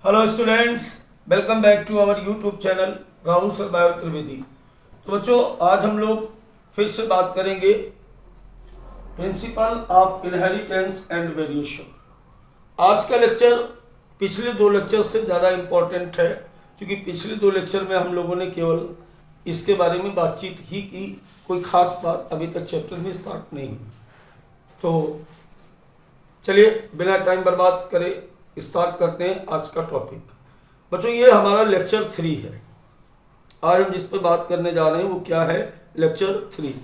Hello students, welcome back to our YouTube channel Rahul sir bio Trivedi. तो बच्चों, आज हम लोग फिर से बात करेंगे principle of inheritance and variation. आज का लेक्चर पिछले दो लेक्चर से ज़्यादा इम्पोर्टेंट है, क्योंकि पिछले दो लेक्चर में हम लोगों ने केवल इसके बारे में बातचीत ही की, कोई ख़ास बात अभी तक चैप्टर में स्टार्ट नहीं हुई। तो चलिए बिना टाइम बर्बाद करे स्टार्ट करते हैं आज का टॉपिक। बच्चों, ये हमारा लेक्चर 3 है। आज हम जिस पर बात करने जा रहे हैं वो क्या है? लेक्चर 3।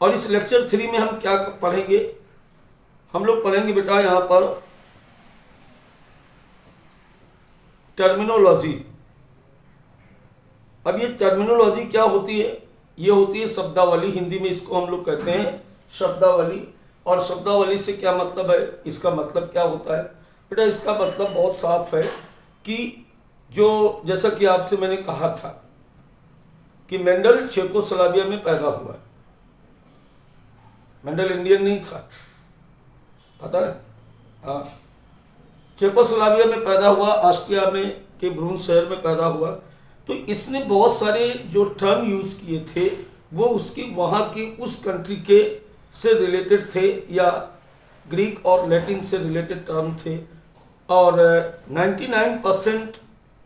और इस लेक्चर 3 में हम क्या पढ़ेंगे? हम लोग पढ़ेंगे बेटा यहाँ पर टर्मिनोलॉजी। अब ये टर्मिनोलॉजी क्या होती है? ये होती है शब्दावली। हिंदी में इसको हम लोग कहते हैं शब्दावली। और शब्दावली से क्या मतलब है? इसका मतलब क्या होता है बेटा? इसका मतलब बहुत साफ है कि जो जैसा कि आपसे मैंने कहा था कि मेंडल चेकोस्लोवाकिया में पैदा हुआ है। मेंडल इंडियन नहीं था, पता है? हाँ, चेकोस्लोवाकिया में पैदा हुआ, ऑस्ट्रिया में के ब्रून शहर में पैदा हुआ। तो इसने बहुत सारे जो टर्म यूज़ किए थे वो उसकी वहाँ की उस कंट्री के से रिलेटेड थे, या ग्रीक और लैटिन से रिलेटेड टर्म थे। और 99%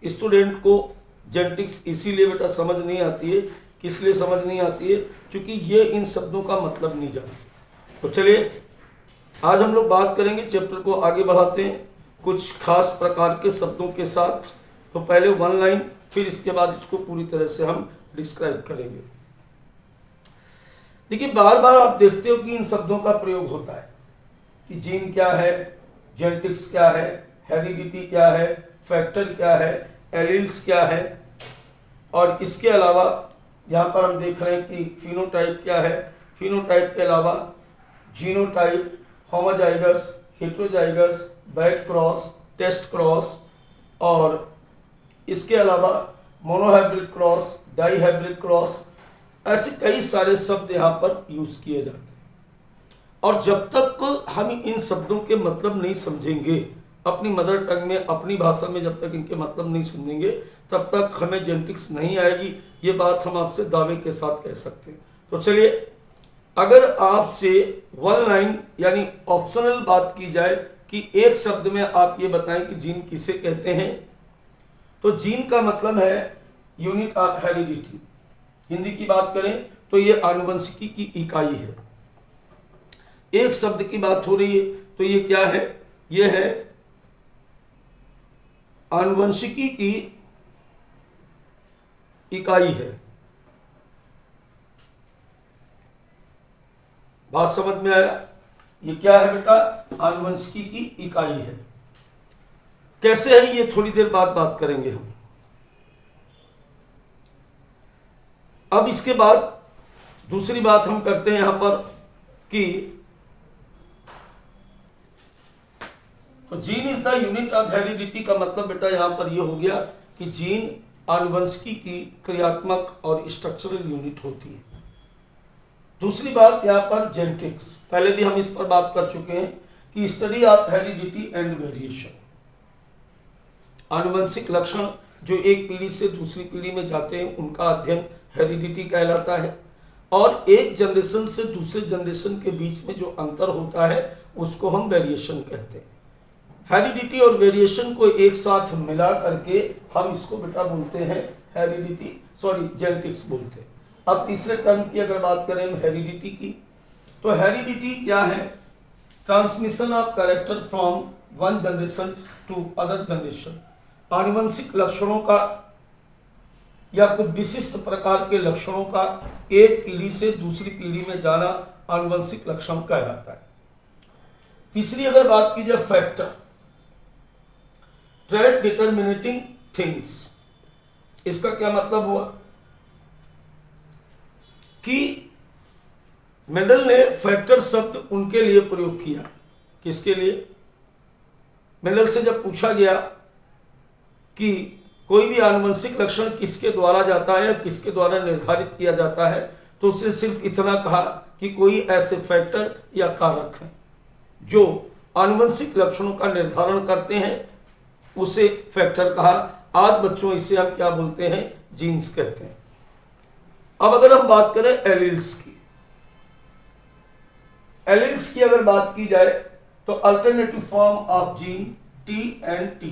स्टूडेंट को जेनेटिक्स इसीलिए बेटा समझ नहीं आती है। किस लिए समझ नहीं आती है? क्योंकि ये इन शब्दों का मतलब नहीं जानते। तो चलिए आज हम लोग बात करेंगे, चैप्टर को आगे बढ़ाते हैं कुछ खास प्रकार के शब्दों के साथ। तो पहले वन लाइन, फिर इसके बाद इसको पूरी तरह से हम डिस्क्राइब करेंगे। देखिए, बार बार आप देखते हो कि इन शब्दों का प्रयोग होता है कि जीन क्या है, जेनेटिक्स क्या है, हेरिडिटी क्या है, फैक्टर क्या है, एलील्स क्या है। और इसके अलावा यहाँ पर हम देख रहे हैं कि फिनोटाइप क्या है। फिनोटाइप के अलावा genotype, homozygous, heterozygous, back cross, test cross, और इसके अलावा मोनोहाइब्रिड क्रॉस, डाईहाइब्रिड क्रॉस, ऐसे कई सारे शब्द यहाँ पर यूज़ किए जाते हैं। और जब तक हम इन शब्दों के मतलब नहीं समझेंगे, अपनी मदर टंग में, अपनी भाषा में जब तक इनके मतलब नहीं समझेंगे, तब तक हमें जेनेटिक्स नहीं आएगी। ये बात हम आपसे दावे के साथ कह सकते हैं। तो चलिए, अगर आपसे वन लाइन यानी ऑप्शनल बात की जाए कि एक शब्द में आप ये बताएं कि जीन किसे कहते हैं, तो जीन का मतलब है यूनिट ऑफ हेरिडिटी। हिंदी की बात करें तो ये आनुवंशिकी की इकाई है। एक शब्द की बात हो रही है तो ये क्या है? ये है आनुवंशिकी की इकाई है। बात समझ में आया? ये क्या है बेटा? आनुवंशिकी की इकाई है। कैसे है ये थोड़ी देर बाद बात करेंगे हम। अब इसके बाद दूसरी बात हम करते हैं यहाँ पर कि gene is the unit of heredity का मतलब बेटा यहाँ पर ये हो गया कि जीन आनुवंशिकी की क्रियात्मक और स्ट्रक्चरल यूनिट होती है। दूसरी बात यहाँ पर जेनेटिक्स, पहले भी हम इस पर बात कर चुके हैं कि study of heredity and variation. आनुवंशिक लक्षण जो एक पीढ़ी से दूसरी पीढ़ी में जाते हैं उनका अध्ययन हेरिडिटी कहलाता है। और एक जनरेशन से दूसरे जनरेशन के बीच में जो अंतर होता है उसको हम वेरिएशन कहते हैं। हेरिडिटी और वेरिएशन को एक साथ मिला करके हम इसको बेटा बोलते हैं जेनेटिक्स बोलते हैं। अब तीसरे टर्म की अगर बात करें हेरिडिटी की, तो हेरिडिटी क्या है? Transmission of character from one generation to other generation. आनुवंशिक लक्षणों का या कुछ विशिष्ट प्रकार के लक्षणों का एक पीढ़ी से दूसरी पीढ़ी में जाना आनुवंशिक लक्षण कहलाता है। तीसरी अगर बात की जाए फैक्टर, ट्रेट डिटर्मिनेटिंग थिंग्स। इसका क्या मतलब हुआ कि मेंडल ने फैक्टर शब्द उनके लिए प्रयोग किया। किसके लिए? मेंडल से जब पूछा गया कि कोई भी आनुवंशिक लक्षण किसके द्वारा जाता है या किसके द्वारा निर्धारित किया जाता है, तो उसने सिर्फ इतना कहा कि कोई ऐसे फैक्टर या कारक हैं जो आनुवंशिक लक्षणों का निर्धारण करते हैं उसे फैक्टर कहा। आज बच्चों इसे हम क्या बोलते हैं, जीन्स कहते हैं। अब अगर हम बात करें एलील्स की, एलील्स की अगर बात की जाए तो alternative form of gene T and T.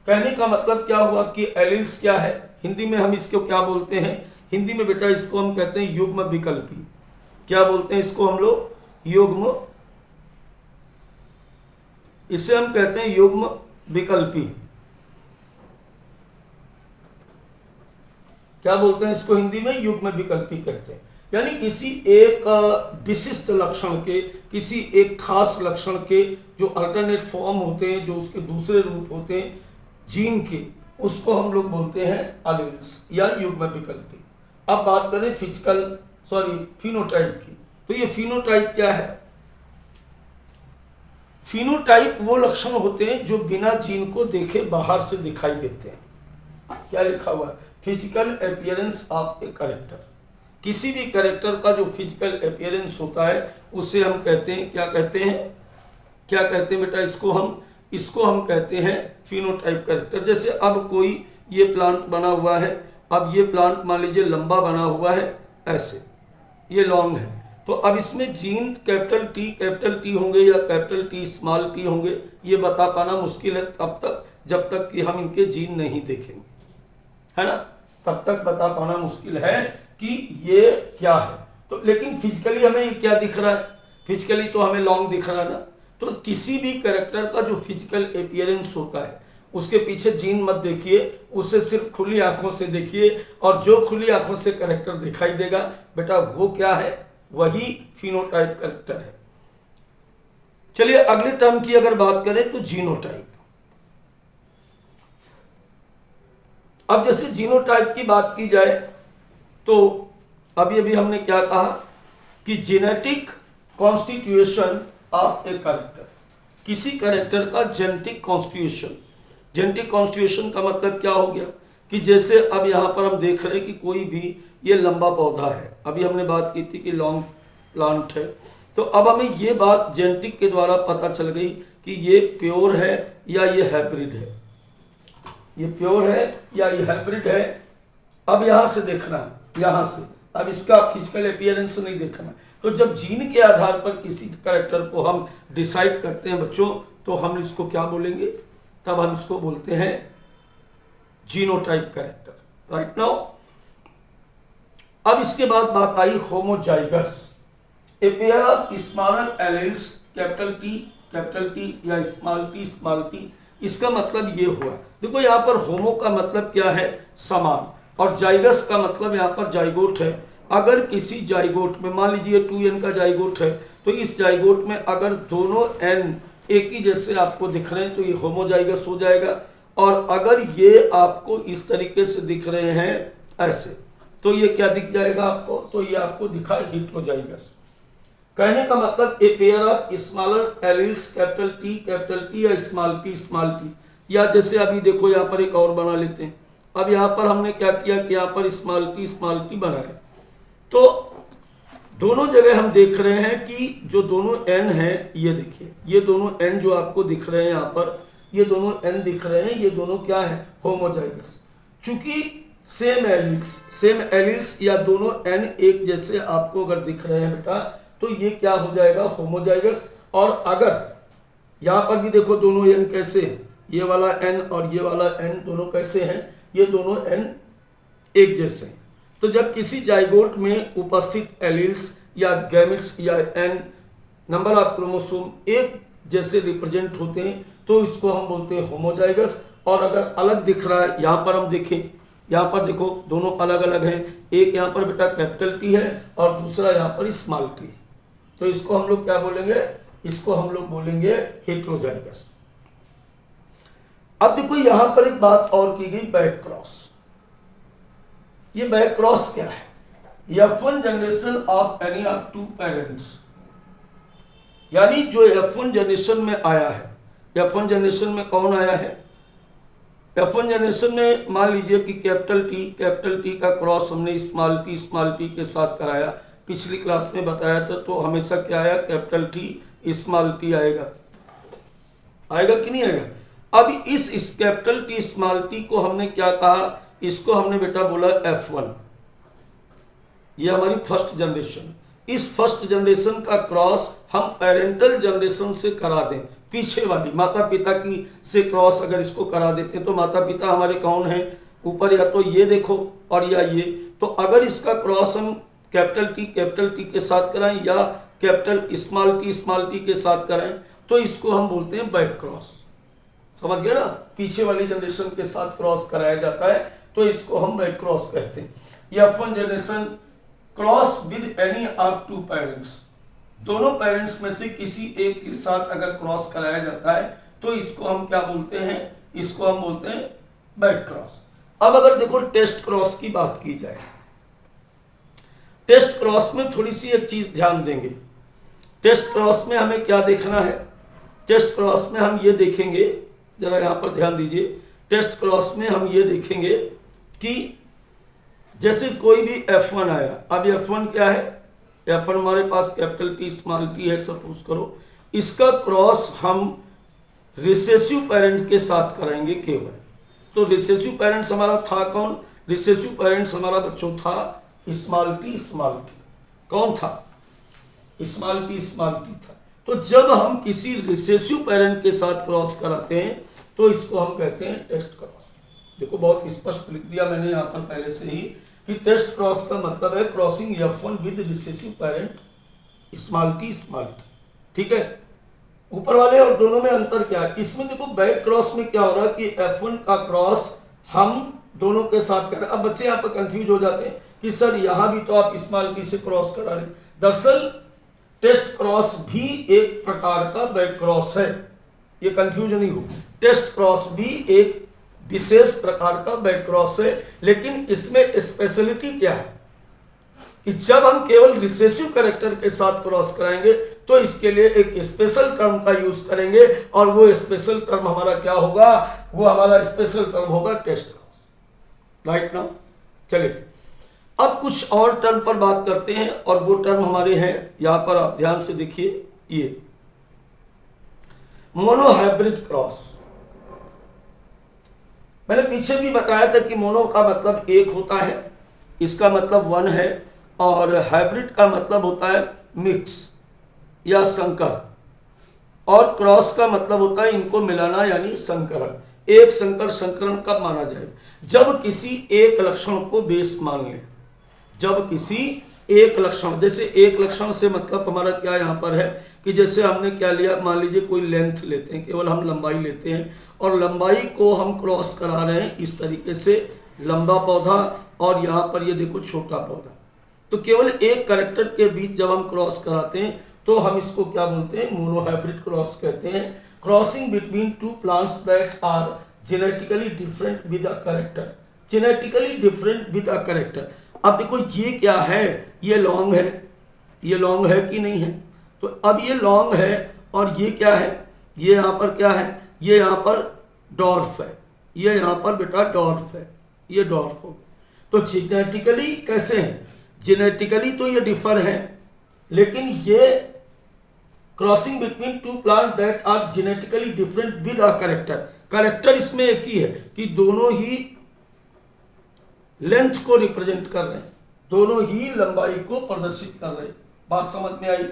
कहने का मतलब क्या हुआ कि एलील्स क्या है, हिंदी में हम इसको क्या बोलते हैं, हिंदी में बेटा इसको हम कहते हैं युग्म विकल्पी। क्या बोलते हैं इसको हम लोग, युग्म, इसे हम कहते हैं युग्म विकल्पी। क्या बोलते हैं इसको हिंदी में, युग्म विकल्पी कहते हैं। यानी किसी एक विशिष्ट लक्षण के, किसी एक खास लक्षण के जो अल्टरनेट फॉर्म होते हैं, जो उसके दूसरे रूप होते हैं जीन के, उसको हम लोग बोलते हैं एलील्स या युग्म विकल्पी। अब बात करें फिनोटाइप की, तो ये फिनोटाइप क्या है, फिनोटाइप वो लक्षण होते हैं जो बिना जीन को देखे बाहर से दिखाई देते हैं। क्या लिखा हुआ है, physical appearance of a character. किसी भी कैरेक्टर का जो फिजिकल अपीयरेंस होता है उसे हम कहते हैं, क्या कहते हैं, क्या कहते हैं बेटा इसको हम कहते हैं फिनोटाइप कैरेक्टर। जैसे अब कोई ये प्लांट बना हुआ है, अब ये प्लांट मान लीजिए लंबा बना हुआ है, ऐसे ये लॉन्ग है, तो अब इसमें जीन कैपिटल टी होंगे या कैपिटल टी स्मॉल टी होंगे, ये बता पाना मुश्किल है तब तक जब तक कि हम इनके जीन नहीं देखेंगे, है ना, तब तक बता पाना मुश्किल है कि ये क्या है। तो लेकिन फिजिकली हमें ये क्या दिख रहा है, फिजिकली तो हमें लॉन्ग दिख रहा है ना। तो किसी भी कैरेक्टर का जो फिजिकल अपीयरेंस होता है उसके पीछे जीन मत देखिए, उसे सिर्फ खुली आंखों से देखिए, और जो खुली आंखों से कैरेक्टर दिखाई देगा बेटा वो क्या है, वही फिनोटाइप कैरेक्टर है। चलिए अगले टर्म की अगर बात करें तो जीनोटाइप। अब जैसे जीनोटाइप की बात की जाए तो अभी हमने क्या कहा कि genetic constitution of a character, किसी कैरेक्टर का जेनेटिक कॉन्स्टिट्यूशन। जेनेटिक कॉन्स्टिट्यूशन का मतलब क्या हो गया कि जैसे अब यहाँ पर हम देख रहे हैं कि कोई भी ये लंबा पौधा है, अभी हमने बात की थी कि लॉन्ग प्लांट है, तो अब हमें ये बात जेनेटिक के द्वारा पता चल गई कि ये प्योर है या ये हाइब्रिड है, ये प्योर है या ये हाइब्रिड है। अब यहाँ से देखना है, यहाँ से अब इसका फिजिकल अपीयरेंस नहीं देखना। तो जब जीन के आधार पर किसी कैरेक्टर को हम डिसाइड करते हैं बच्चों, तो हम इसको क्या बोलेंगे, तब हम इसको बोलते हैं जीनोटाइप कैरेक्टर। राइट नाउ अब इसके बाद बात आई homozygous, a pair of smaller alleles capital T या स्मॉल टी। इसका मतलब ये हुआ, देखो यहाँ पर होमो का मतलब क्या है, समान, और जाइगस का मतलब यहाँ पर जाइगोट है। अगर किसी जाइगोट में मान लीजिए 2n का जाइगोट है, तो इस जाइगोट में अगर दोनों n एक ही जैसे आपको दिख रहे हैं तो ये होमोजाइगस हो जाएगा, और अगर ये आपको इस तरीके से दिख रहे हैं ऐसे, तो ये क्या दिख जाएगा आपको, तो ये आपको दिखा हेटेरोजाइगस। कहने का मतलब ए pair of smaller alleles capital T या स्मॉल टी, या जैसे अभी देखो यहाँ पर एक और बना लेते हैं। अब यहाँ पर हमने क्या किया कि यहाँ पर स्मॉल टी बनाए, तो दोनों जगह हम देख रहे हैं कि जो दोनों n है, ये देखिए ये दोनों n जो आपको दिख रहे हैं यहाँ पर, ये दोनों n दिख रहे हैं, ये दोनों क्या है, होमोजाइगस। चूंकि सेम एलील्स या दोनों n एक जैसे आपको अगर दिख रहे हैं बेटा, तो ये क्या हो जाएगा, होमोजाइगस। और अगर यहाँ पर भी देखो दोनों n कैसे, ये वाला n और ये वाला n दोनों कैसे हैं, ये दोनों n एक जैसे हैं। तो जब किसी जाइगोट में उपस्थित एलील्स या गैमेट्स या n नंबर ऑफ क्रोमोसोम एक जैसे रिप्रेजेंट होते हैं, तो इसको हम बोलते हैं होमोजाइगस। और अगर अलग दिख रहा है, यहाँ पर हम देखें, यहाँ पर देखो दोनों अलग अलग हैं, एक यहाँ पर बेटा कैपिटल टी है और दूसरा यहाँ पर स्मॉल टी है, तो इसको हम लोग क्या बोलेंगे, इसको हम लोग बोलेंगे हेटेरोजाइगस। अब देखो यहाँ पर एक बात और की गई, बैक क्रॉस। ये बैक क्रॉस क्या है, F1 generation of any of two parents, यानी जो F1 जनरेशन में आया है, F1 जनरेशन में कौन आया है, F1 जनरेशन में मान लीजिए कि कैपिटल टी का क्रॉस हमने स्मॉल टी के साथ कराया, पिछली क्लास में बताया था, तो हमेशा क्या आया, कैपिटल टी स्मॉल टी आएगा कि नहीं आएगा। अब इस कैपिटल टी स्मॉल टी को हमने क्या कहा, इसको हमने बेटा बोला F1। ये हमारी फर्स्ट जनरेशन। इस फर्स्ट जनरेशन का क्रॉस हम पेरेंटल जनरेशन से करा दें, पीछे वाली माता पिता की से क्रॉस अगर इसको करा देते हैं तो माता पिता हमारे कौन है, ऊपर या तो ये देखो और या ये। तो अगर इसका क्रॉस हम कैपिटल टी के साथ कराएं या कैपिटल स्मॉल टी के साथ कराएं तो इसको हम बोलते हैं बैक क्रॉस। समझ गए ना, पीछे वाली जनरेशन के साथ क्रॉस कराया जाता है तो इसको हम बैक क्रॉस कहते हैं। ये F1 generation cross with any of two parents, दोनों पेरेंट्स में से किसी एक के साथ अगर क्रॉस कराया जाता है तो इसको हम क्या बोलते हैं, इसको हम बोलते हैं बैक क्रॉस। अब अगर देखो टेस्ट क्रॉस की बात की जाए, टेस्ट क्रॉस में थोड़ी सी एक चीज ध्यान देंगे। टेस्ट क्रॉस में हमें क्या देखना है, टेस्ट क्रॉस में हम ये देखेंगे, जरा यहां पर ध्यान दीजिए। टेस्ट क्रॉस में हम ये देखेंगे कि जैसे कोई भी F1 आया, अब F1 क्या है, F1 हमारे पास कैपिटल टी स्मॉल टी है सपोज करो, इसका क्रॉस हम रिसेसिव पेरेंट के साथ कराएंगे केवल। तो रिसेसिव पेरेंट्स हमारा था कौन, रिसेसिव पेरेंट्स हमारा बच्चों था स्मॉल टी कौन था, स्मॉल टी था। तो जब हम किसी रिसेसिव पेरेंट के साथ क्रॉस कराते हैं तो इसको हम कहते हैं टेस्ट क्रॉस। देखो बहुत स्पष्ट लिख दिया मैंने यहाँ पर पहले से ही कि टेस्ट क्रॉस का मतलब है crossing F1 with recessive parent small T. ठीक है, ऊपर वाले और दोनों में अंतर क्या है, इसमें देखो बैक क्रॉस में क्या हो रहा है कि F1 का क्रॉस हम दोनों के साथ कर रहे हैं। अब बच्चे यहाँ पर कंफ्यूज हो जाते हैं कि सर यहाँ भी तो आप स्मॉल टी से क्रॉस करा रहे हैं। दरअसल टेस्ट क्रॉस भी एक प्रकार का बैक क्रॉस है, ये कंफ्यूज नहीं हो। टेस्ट क्रॉस भी एक विशेष प्रकार का बैक क्रॉस है, लेकिन इसमें स्पेशलिटी क्या है कि जब हम केवल रिसेसिव कैरेक्टर के साथ क्रॉस कराएंगे तो इसके लिए एक स्पेशल टर्म का यूज करेंगे और वो स्पेशल टर्म हमारा क्या होगा, वो हमारा स्पेशल टर्म होगा टेस्ट क्रॉस। राइट ना, चलिए अब कुछ और टर्म पर बात करते हैं और वो टर्म हमारे हैं यहां पर, आप ध्यान से देखिए। ये मोनोहाइब्रिड क्रॉस, मैंने पीछे भी बताया था कि मोनो का मतलब एक होता है, इसका मतलब वन है, और हाइब्रिड का मतलब होता है मिक्स या संकर, और क्रॉस का मतलब होता है इनको मिलाना यानी संकरण। एक संकरण कब माना जाए, जब किसी एक लक्षण को बेस मान ले, जब किसी एक लक्षण, जैसे एक लक्षण से मतलब हमारा क्या यहाँ पर है कि जैसे हमने क्या लिया, मान लीजिए कोई लेंथ लेते हैं, केवल हम लंबाई लेते हैं और लंबाई को हम क्रॉस करा रहे हैं इस तरीके से, लंबा पौधा और यहाँ पर ये देखो छोटा पौधा। तो केवल एक कैरेक्टर के बीच जब हम क्रॉस कराते हैं तो हम इसको क्या बोलते हैं, मोनोहाइब्रिड क्रॉस कहते हैं। Crossing between two plants that are genetically different with a character, genetically different with a character. अब देखो ये क्या है, ये लॉन्ग है, ये लॉन्ग है कि नहीं है, तो अब ये लॉन्ग है और ये क्या है, ये यहाँ पर क्या है, ये यहाँ पर डॉर्फ है, ये यहाँ पर बेटा डॉर्फ है, ये डॉर्फ हो गया। तो जेनेटिकली कैसे हैं, जेनेटिकली तो ये डिफर है, लेकिन ये crossing between two plant that are genetically different with a character. Character इसमें एक ही है कि दोनों ही लेंथ को रिप्रेजेंट कर रहे हैं, दोनों ही लंबाई को प्रदर्शित कर रहे हैं। बात समझ में आई,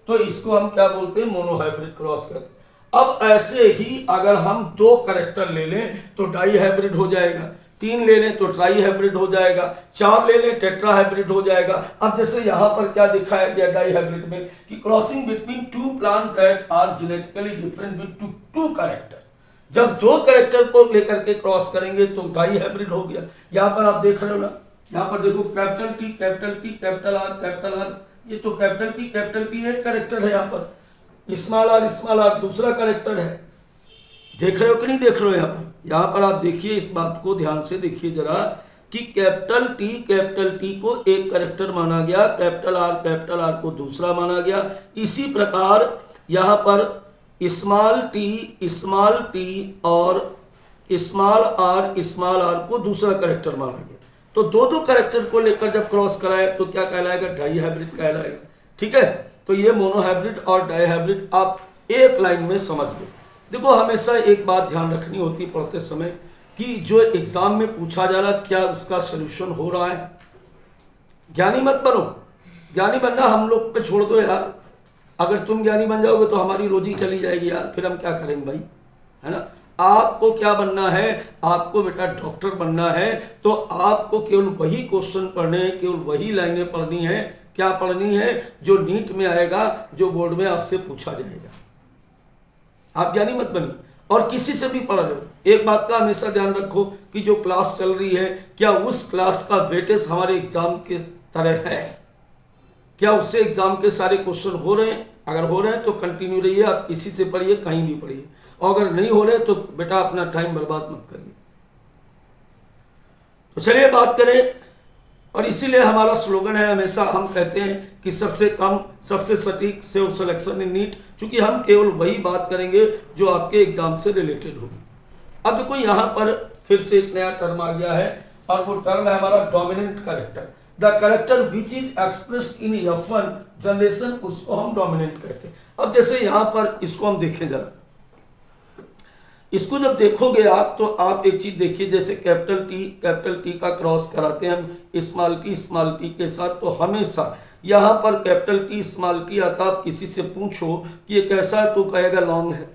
तो इसको हम क्या बोलते हैं, मोनोहाइब्रिड क्रॉस कहते हैं। अब ऐसे ही अगर हम दो कैरेक्टर ले लें तो डाई हाइब्रिड हो जाएगा, तीन ले लें तो ट्राई हाइब्रिड हो जाएगा, चार ले लें टेट्रा हाइब्रिड हो जाएगा। अब जैसे यहाँ पर क्या दिखाया गया डाई हाइब्रिड में कि crossing between two plant that are genetically different with two character, जब दो कैरेक्टर को लेकर के क्रॉस करेंगे तो डाई हाइब्रिड हो गया। यहाँ पर आप देख रहे हो ना, यहाँ पर देखो कैपिटल टी कैपिटल आर, ये तो कैपिटल टी एक कैरेक्टर है, यहाँ पर स्मॉल आर दूसरा कैरेक्टर है। देख रहे हो कि नहीं देख रहे हो, यहाँ पर आप देखिए, इस बात को ध्यान से देखिए जरा कि कैपिटल टी को एक कैरेक्टर माना गया, कैपिटल आर को दूसरा माना गया। इसी प्रकार यहाँ पर स्मॉल टी और स्मॉल आर को दूसरा कैरेक्टर माना गया। तो दो कैरेक्टर को लेकर जब क्रॉस कराए तो क्या कहलाएगा, डाई हाइब्रिड कहलाएगा। ठीक है, तो ये मोनोहाइब्रिड और डाई हाइब्रिड आप एक लाइन में समझ गए। देखो हमेशा एक बात ध्यान रखनी होती पढ़ते समय कि जो एग्जाम में पूछा जा रहा क्या उसका सोल्यूशन हो रहा है। ज्ञानी मत बनो, ज्ञानी बनना हम लोग पे छोड़ दो यार। अगर तुम ज्ञानी बन जाओगे तो हमारी रोजी चली जाएगी यार, फिर हम क्या करेंगे भाई, है ना। आपको क्या बनना है, आपको बेटा डॉक्टर बनना है, तो आपको केवल वही क्वेश्चन पढ़ने हैं, केवल वही लाइनें पढ़नी है। क्या पढ़नी है? जो नीट में आएगा, जो बोर्ड में आपसे पूछा जाएगा। आप ज्ञानी मत बनिए और किसी से भी पढ़ रहे हो, एक बात का हमेशा ध्यान रखो कि जो क्लास चल रही है क्या उस क्लास का वेटेज हमारे एग्जाम के तरह है, क्या उससे एग्जाम के सारे क्वेश्चन हो रहे हैं। अगर हो रहे हैं तो कंटिन्यू रहिए, आप किसी से पढ़िए, कहीं भी पढ़िए, और अगर नहीं हो रहे तो बेटा अपना टाइम बर्बाद मत करिए। तो चलिए बात करें, और इसीलिए हमारा स्लोगन है, हमेशा हम कहते हैं कि सबसे कम सबसे सटीक सेल्फ सिलेक्शन इन नीट, क्योंकि हम केवल वही बात करेंगे जो आपके एग्जाम से रिलेटेड हो। अब देखो यहाँ पर फिर से एक नया टर्म आ गया है, और वो टर्म है हमारा dominant character. The character which is expressed in F1 generation, उसको हम डोमिनेंट कहते हैं। अब जैसे यहाँ पर इसको हम देखें जरा, इसको जब देखोगे आप तो आप एक चीज देखिए, जैसे कैपिटल टी का क्रॉस कराते हैं हम स्मॉल टी के साथ, तो हमेशा यहाँ पर कैपिटल टी स्मॉल टी आता। आप किसी से पूछो कि ये कैसा है तो कहेगा लॉन्ग है।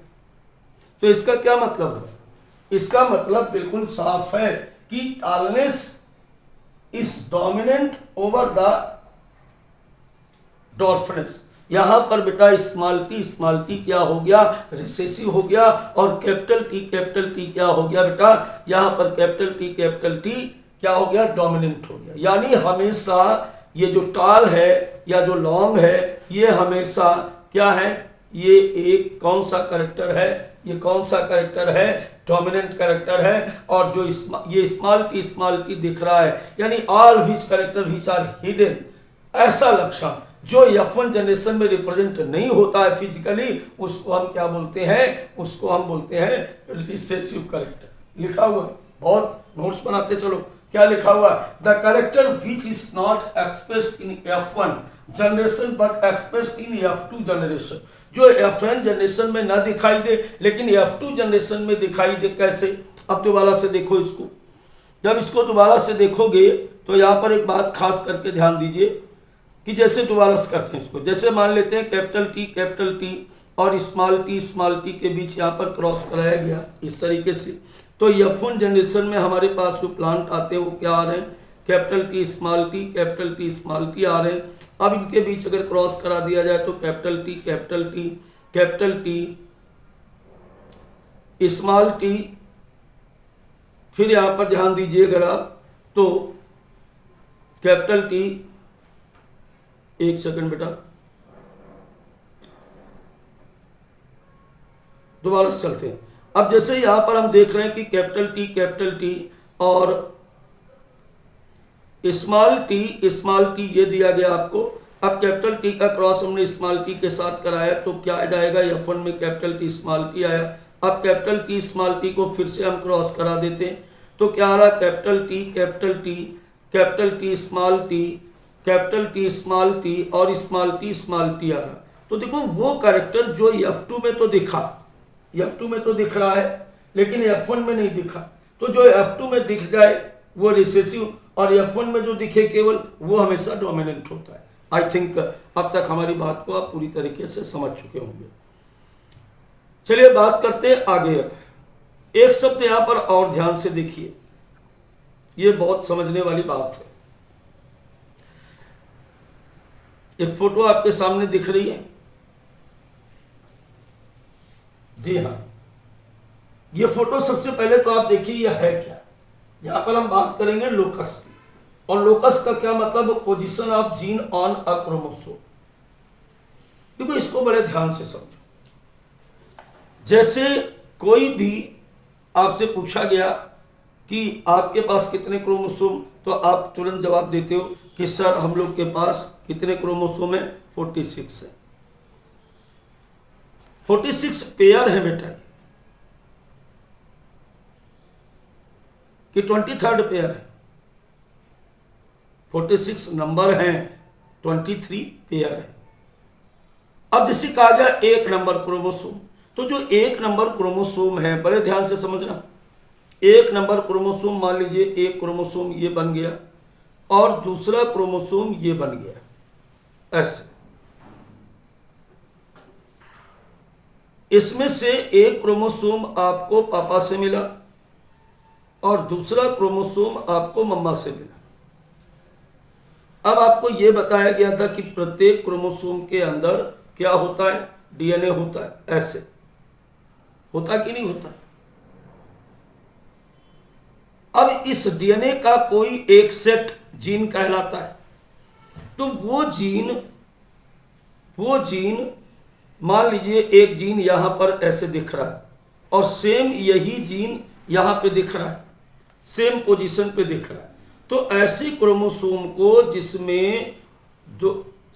तो इसका क्या मतलब है? इसका मतलब बिल्कुल साफ है कि tallness is dominant over the dwarfness. यहां पर बेटा स्मॉल टी क्या हो गया? रिसेसिव हो गया। और कैपिटल टी क्या हो गया बेटा? यहां पर कैपिटल टी क्या हो गया? डोमिनेंट हो गया। यानी हमेशा ये जो टाल है या जो लॉन्ग है, ये हमेशा क्या है? ये एक कौन सा कैरेक्टर है? ये कौन सा कैरेक्टर है? डोमिनेंट कैरेक्टर है। और जो ये स्मॉल टी दिख रहा है, यानी all which character which are hidden, ऐसा लक्षण जो F1 जनरेशन में रिप्रेजेंट नहीं होता है फिजिकली, उसको हम क्या बोलते हैं? उसको हम बोलते हैं रिसेसिव कैरेक्टर। लिखा हुआ है, बहुत नोट्स बनाते चलो। क्या लिखा हुआ है? The character which is not expressed in F1 generation but expressed in F2 generation. जो F1 जनरेशन में ना दिखाई दे लेकिन F2 जनरेशन में दिखाई दे। कैसे? अब दोबारा से देखो इसको। जब इसको दोबारा से देखोगे तो यहाँ पर एक बात खास करके ध्यान दीजिए कि जैसे दोबारा से करते हैं इसको, जैसे मान लेते हैं कैपिटल टी और स्मॉल टी के बीच यहाँ पर क्रॉस कराया गया इस तरीके से। तो F1 जनरेशन में हमारे पास जो प्लांट आते हैं वो क्या आ रहे हैं? कैपिटल टी स्मॉल टी आ रहे हैं। अब इनके बीच अगर क्रॉस करा दिया जाए तो कैपिटल टी स्मॉल टी, फिर यहाँ पर ध्यान दीजिए अगर आप, तो कैपिटल टी, एक सेकंड बेटा, दोबारा से चलते हैं। अब जैसे यहां पर हम देख रहे हैं कि कैपिटल टी और स्मॉल टी ये दिया गया आपको। अब कैपिटल टी का क्रॉस हमने स्मॉल टी के साथ कराया तो क्या आ जाएगा? F1 में कैपिटल टी स्मॉल टी आया। अब कैपिटल टी स्मॉल टी को फिर से हम क्रॉस करा देते हैं तो क्या आ रहा? कैपिटल टी स्मॉल टी और स्मॉल टी आ रहा। तो देखो वो कैरेक्टर जो F2 में तो दिख रहा है लेकिन F1 में नहीं दिखा। तो जो F2 में दिख जाए वो रिसेसिव, और F1 में जो दिखे केवल वो हमेशा डोमिनेंट होता है। आई थिंक अब तक हमारी बात को आप पूरी तरीके से समझ चुके होंगे। चलिए बात करते हैं आगे। अब एक शब्द यहां पर और ध्यान से देखिए, ये बहुत समझने वाली बात है। एक फोटो आपके सामने दिख रही है, जी हाँ। ये फोटो सबसे पहले तो आप देखिए ये है क्या। यहां पर हम बात करेंगे लोकस की, और लोकस का क्या मतलब? Position of gene on a chromosome. देखो इसको बड़े ध्यान से समझो। जैसे कोई भी आपसे पूछा गया कि आपके पास कितने क्रोमोसोम, तो आप तुरंत जवाब देते हो कि सर हम लोग के पास कितने क्रोमोसोम है? 46 है। 46 पेयर है बेटा, कि 23rd पेयर है। 46 नंबर हैं, 23 पेयर है। अब जैसे कहा गया 1 नंबर क्रोमोसोम, तो जो 1 नंबर क्रोमोसोम है, बड़े ध्यान से समझना, 1 नंबर क्रोमोसोम मान लीजिए एक क्रोमोसोम ये बन गया और दूसरा क्रोमोसोम ये बन गया, ऐसे। इसमें से एक क्रोमोसोम आपको पापा से मिला और दूसरा क्रोमोसोम आपको मम्मा से मिला। अब आपको यह बताया गया था कि प्रत्येक क्रोमोसोम के अंदर क्या होता है, डीएनए होता है, ऐसे होता कि नहीं होता। अब इस डीएनए का कोई एक सेट जीन कहलाता है। तो वो जीन मान लीजिए एक जीन यहां पर ऐसे दिख रहा है और सेम यही जीन यहां पे दिख रहा है, सेम पोजीशन पे दिख रहा है। तो ऐसे क्रोमोसोम को जिसमें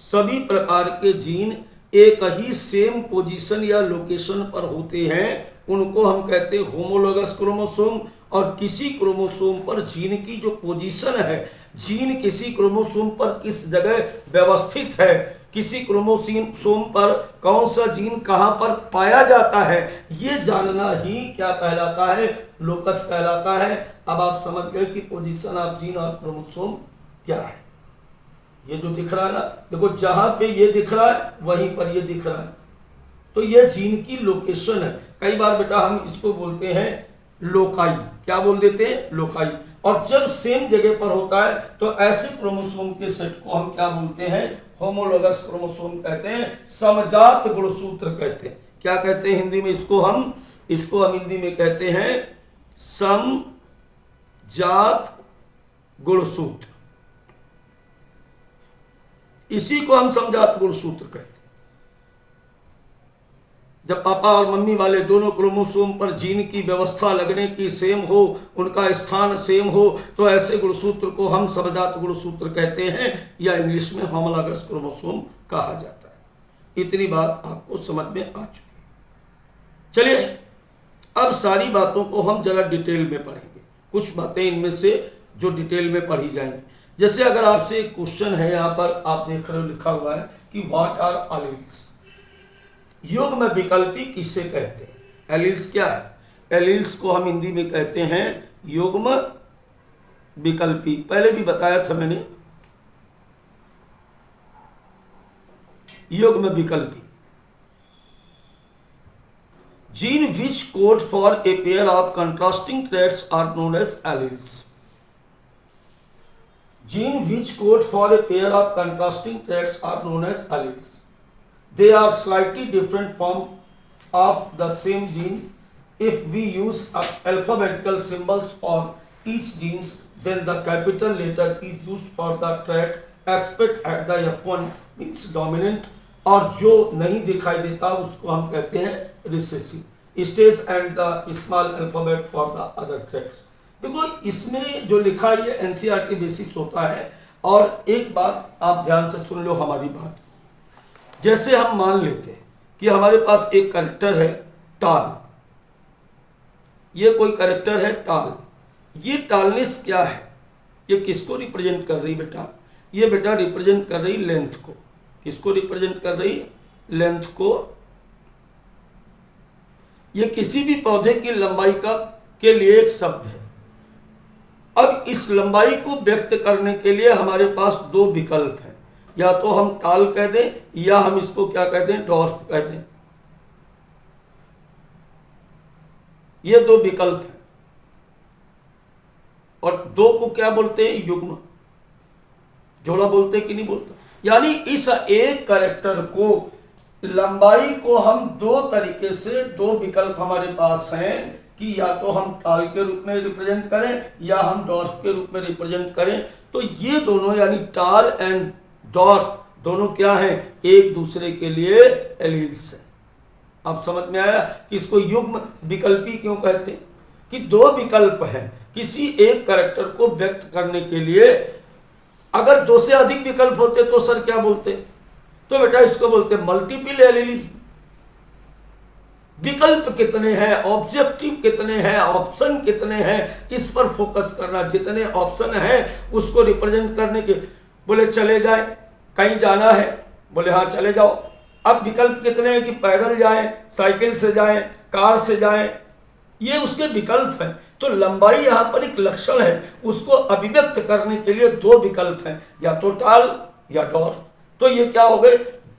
सभी प्रकार के जीन एक ही सेम पोजीशन या लोकेशन पर होते हैं, उनको हम कहते हैं होमोलोगस क्रोमोसोम। और किसी क्रोमोसोम पर जीन की जो पोजीशन है, जीन किसी क्रोमोसोम पर किस जगह व्यवस्थित है, किसी क्रोमोसोम पर कौन सा जीन कहां पर पाया जाता है, ये जानना ही क्या कहलाता है, लोकस कहलाता है। अब आप समझ गए कि पोजीशन ऑफ जीन और क्रोमोसोम क्या है। ये जो दिख रहा है ना, देखो जहां पे ये दिख रहा है वहीं पर ये दिख रहा है, तो ये जीन की लोकेशन है। कई बार बेटा हम इसको बोलते हैं लोकाई, क्या बोल देते हैं, लोकाई। और जब सेम जगह पर होता है तो ऐसे क्रोमोसोम के सेट को हम क्या बोलते हैं, होमोलोगस क्रोमोसोम कहते हैं, समजात गुणसूत्र कहते हैं। क्या कहते हैं हिंदी में इसको हम हिंदी में कहते हैं समजात गुणसूत्र। इसी को हम समजात गुणसूत्र कहते हैं। जब पापा और मम्मी वाले दोनों क्रोमोसोम पर जीन की व्यवस्था लगने की सेम हो, उनका स्थान सेम हो, तो ऐसे गुणसूत्र को हम समजात गुणसूत्र कहते हैं, या इंग्लिश में होमोलोगस क्रोमोसोम कहा जाता है। इतनी बात आपको समझ में आ चुकी है। चलिए अब सारी बातों को हम जरा डिटेल में पढ़ेंगे। कुछ बातें इनमें से जो डिटेल में पढ़ी जाएंगी। जैसे अगर आपसे एक क्वेश्चन है, यहाँ पर आप देख रहे हो लिखा हुआ है कि व्हाट आर एलील्स, युग्म विकल्पी किसे कहते हैं। एलील्स क्या है, एलील्स को हम हिंदी में कहते हैं युग्म विकल्पी। पहले भी बताया था मैंने, युग्म विकल्पी। Gene which code for a pair of contrasting traits are known as alleles. Gene which code for a pair of contrasting traits are known as alleles. They are slightly different forms of the same gene. If we use alphabetical symbols for each gene, then the capital letter is used for the trait except at the F1 means dominant, और जो नहीं दिखाई देता उसको हम कहते हैं recessive stage, and the small alphabet for the other traits. देखो इसमें जो लिखा है ये एनसीईआरटी बेसिक्स होता है। और एक बात आप ध्यान से सुन लो हमारी बात। जैसे हम मान लेते हैं कि हमारे पास एक कैरेक्टर है टाल, ये कोई कैरेक्टर है टाल। ये टालनेस क्या है, ये किसको रिप्रेजेंट कर रही बेटा, ये बेटा रिप्रेजेंट कर रही लेंथ को। किसको रिप्रेजेंट कर रही, लेंथ को। ये किसी भी पौधे की लंबाई का के लिए एक शब्द है। अब इस लंबाई को व्यक्त करने के लिए हमारे पास दो विकल्प हैं, या तो हम टाल कह दें या हम इसको क्या कहते हैं, डॉर्फ कह दें। ये दो विकल्प हैं और दो को क्या बोलते हैं, युग्म। जोड़ा बोलते हैं कि नहीं बोलते। यानी इस एक कैरेक्टर को लंबाई को हम दो तरीके से, दो विकल्प हमारे पास हैं कि या तो हम टाल के रूप में रिप्रेजेंट करें या हम डॉर्फ के रूप में रिप्रेजेंट करें। तो ये दोनों यानी टाल एंड डॉर्फ दोनों क्या हैं, एक दूसरे के लिए एलील्स हैं। अब समझ में आया कि इसको युग्म विकल्पी क्यों कहते हैं, कि दो विकल्प हैं किसी एक कैरेक्टर को व्यक्त करने के लिए। अगर दो से अधिक विकल्प होते तो सर क्या बोलते, तो बेटा इसको बोलते मल्टीपल एलीलिज्म। विकल्प कितने हैं, ऑब्जेक्टिव कितने हैं, ऑप्शन कितने हैं, इस पर फोकस करना। जितने ऑप्शन हैं उसको रिप्रेजेंट करने के, बोले चले जाए, कहीं जाना है, बोले हाँ चले जाओ, अब विकल्प कितने हैं कि पैदल जाएं, साइकिल से जाएं, कार से जाएं, ये उसके विकल्प हैं। तो लंबाई यहाँ पर एक लक्षण है, उसको अभिव्यक्त करने के लिए दो विकल्प हैं, या तो टाल या डॉर्फ। तो ये क्या हो गए,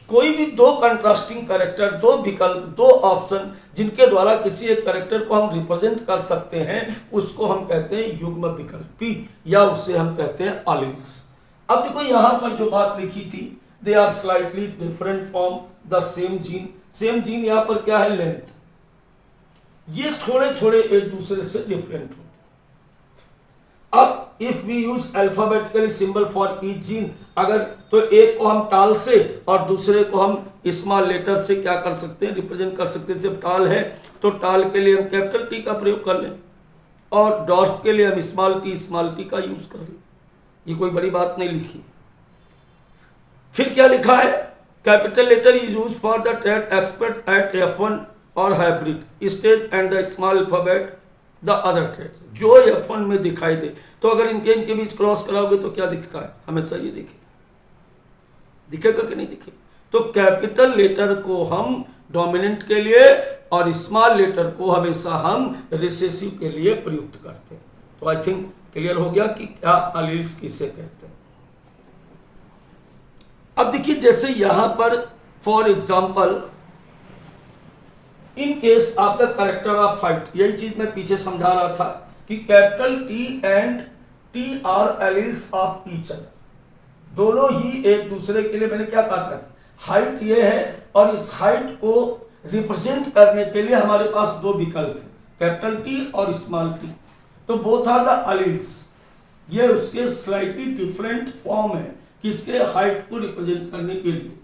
कोई भी दो कंट्रास्टिंग कैरेक्टर, दो विकल्प, दो ऑप्शन जिनके द्वारा किसी एक कैरेक्टर को हम रिप्रेजेंट कर सकते हैं, उसको हम कहते हैं युग्म विकल्पी, या उससे हम कहते हैं अलील्स। अब देखो यहाँ पर जो बात लिखी थी, they are slightly different from the same gene. Same gene यहाँ पर क्या है, लेंथ, ये थोड़े थोड़े एक दूसरे से डिफरेंट होते हैं। अब if we use alphabetically symbol for each gene, अगर तो एक को हम टाल से और दूसरे को हम स्मॉल लेटर से क्या कर सकते हैं, रिप्रेजेंट कर सकते हैं। जब टाल है तो टाल के लिए हम कैपिटल टी का प्रयोग कर लें, और डॉर्फ के लिए हम स्मॉल टी का यूज कर लें। ये कोई बड़ी बात नहीं लिखी। फिर क्या लिखा है, capital letter is use for the trait expressed at F1 और hybrid stage and the small alphabet the other trait. जो F1 में दिखाई दे, तो अगर इनके बीच क्रॉस कराओगे तो क्या दिखता है, हमेशा ये दिखेगा कि नहीं दिखेगा। तो कैपिटल लेटर को हम डोमिनेंट के लिए और स्मॉल लेटर को हमेशा हम रिसेसिव के लिए प्रयुक्त करते हैं। तो आई थिंक क्लियर हो गया कि क्या अलील्स किसे कहते हैं। अब देखिए, जैसे यहां पर for example in case of the character of height, यही चीज मैं पीछे समझा रहा था कि capital T and T R alleles of each other, दोनों ही एक दूसरे के लिए, मैंने क्या कहा था, हाइट ये है, और इस हाइट को रिप्रेजेंट करने के लिए हमारे पास दो विकल्प है, कैपिटल टी और स्मॉल टी। तो बोथ आर द एलील्स, ये उसके स्लाइटली डिफरेंट फॉर्म है किसके, हाइट को रिप्रेजेंट करने के लिए।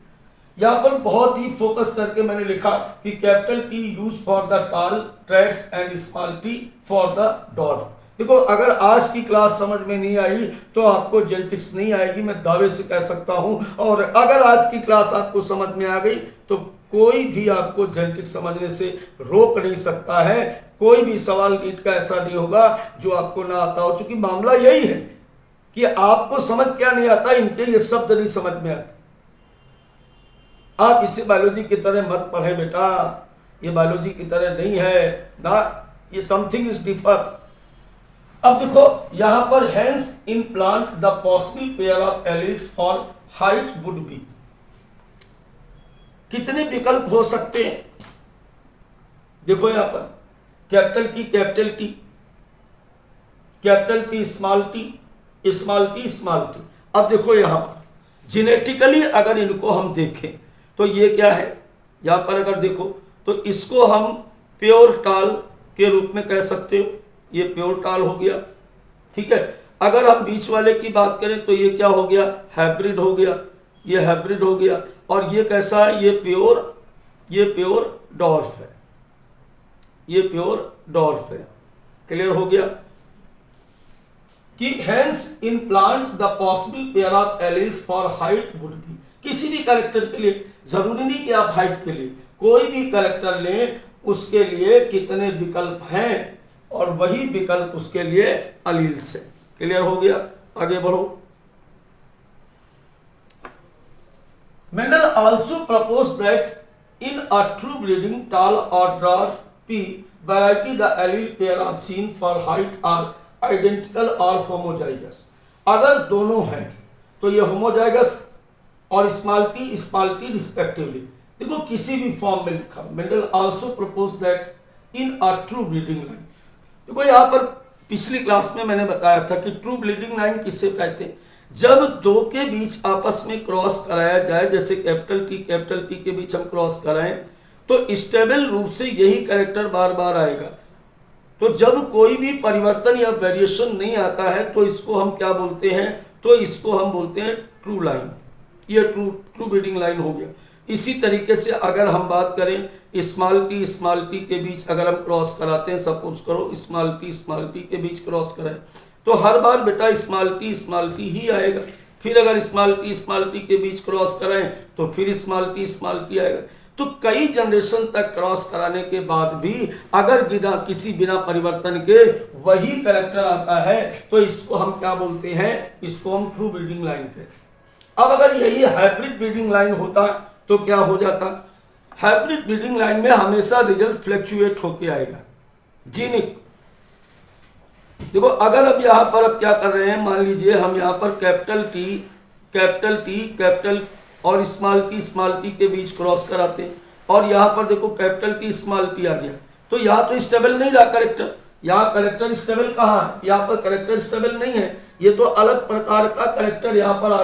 यहां पर बहुत ही फोकस करके मैंने लिखा कि capital T use for the tall traits and small T for the dwarf. देखो, अगर आज की क्लास समझ में नहीं आई तो आपको जेनेटिक्स नहीं आएगी, मैं दावे से कह सकता हूं। और अगर आज की क्लास आपको समझ में आ गई तो कोई भी आपको जेनेटिक्स समझने से रोक नहीं सकता है। कोई भी सवाल नीट का ऐसा नहीं होगा जो आपको ना आता हो, क्योंकि मामला यही है कि आपको समझ क्या नहीं आता, इनके ये शब्द नहीं समझ में आते। आप इसे बायोलॉजी की तरह मत पढ़े बेटा, ये बायोलॉजी की तरह नहीं है ना, ये समथिंग इज डिफर। अब देखो यहां पर hence in plant the possible pair of alleles for height would be, कितने विकल्प हो सकते हैं। देखो यहां पर capital T capital T, capital T small T, small T small T. अब देखो यहां पर जेनेटिकली अगर इनको हम देखें तो ये क्या है, यहां पर अगर देखो तो इसको हम प्योर टाल के रूप में कह सकते हो, ये प्योर टाल हो गया, ठीक है। अगर हम बीच वाले की बात करें तो ये क्या हो गया, हाइब्रिड हो गया, ये हाइब्रिड हो गया। और ये कैसा है, ये प्योर डॉर्फ है, ये प्योर डॉर्फ है। क्लियर हो गया कि hence in plant the possible pair of alleles for height would be, किसी भी कैरेक्टर के लिए, जरूरी नहीं कि आप हाइट के लिए, कोई भी कैरेक्टर लें उसके लिए कितने विकल्प हैं, और वही विकल्प उसके लिए अलील्स है। क्लियर हो गया, आगे बढ़ो। Mendel also proposed that in a true breeding tall or dwarf P variety the allele pair of gene for height are identical or homozygous। अगर दोनों हैं तो ये homozygous और स्मॉल टी रिस्पेक्टिवली। देखो किसी भी फॉर्म में लिखा, Mendel also propose that in a true breeding line. देखो यहाँ पर पिछली क्लास में मैंने बताया था कि ट्रू ब्रीडिंग लाइन किससे कहते हैं, जब दो के बीच आपस में क्रॉस कराया जाए, जैसे कैपिटल टी के बीच हम क्रॉस कराएं तो स्टेबल रूप से यही कैरेक्टर बार बार आएगा। तो जब कोई भी परिवर्तन या वेरिएशन नहीं आता है तो इसको हम क्या बोलते हैं, तो इसको हम बोलते हैं ट्रू लाइन, ये ट्रू ब्रीडिंग लाइन हो गया। इसी तरीके से अगर हम बात करें स्मॉल टी के बीच अगर हम क्रॉस कराते हैं, सपोज करो स्मॉल टी के बीच क्रॉस कराएं तो हर बार बेटा स्मॉल टी ही आएगा। फिर अगर स्मॉल टी के बीच क्रॉस कराएं तो फिर स्मॉल टी आएगा। तो कई जनरेशन तक क्रॉस कराने के बाद भी अगर बिना परिवर्तन के वही कैरेक्टर आता है तो इसको हम क्या बोलते हैं, इसको हम ट्रू ब्रीडिंग लाइन कहते हैं। अब अगर यही हाइब्रिड ब्रीडिंग लाइन होता तो क्या हो जाता, हाइब्रिड ब्रीडिंग लाइन में हमेशा रिजल्ट फ्लक्चुएट होके आएगा। जीनिक देखो, अगर अब यहाँ पर अब क्या कर रहे हैं, मान लीजिए हम यहाँ पर कैपिटल टी और स्मॉल टी के बीच क्रॉस कराते हैं, और यहाँ पर देखो कैपिटल टी स्मॉल टी आ गया, तो यहाँ तो स्टेबल नहीं रहा करेक्टर। यहाँ करेक्टर स्टेबल कहाँ है, यहाँ पर करेक्टर स्टेबल नहीं है, ये तो अलग प्रकार का करेक्टर यहाँ पर आ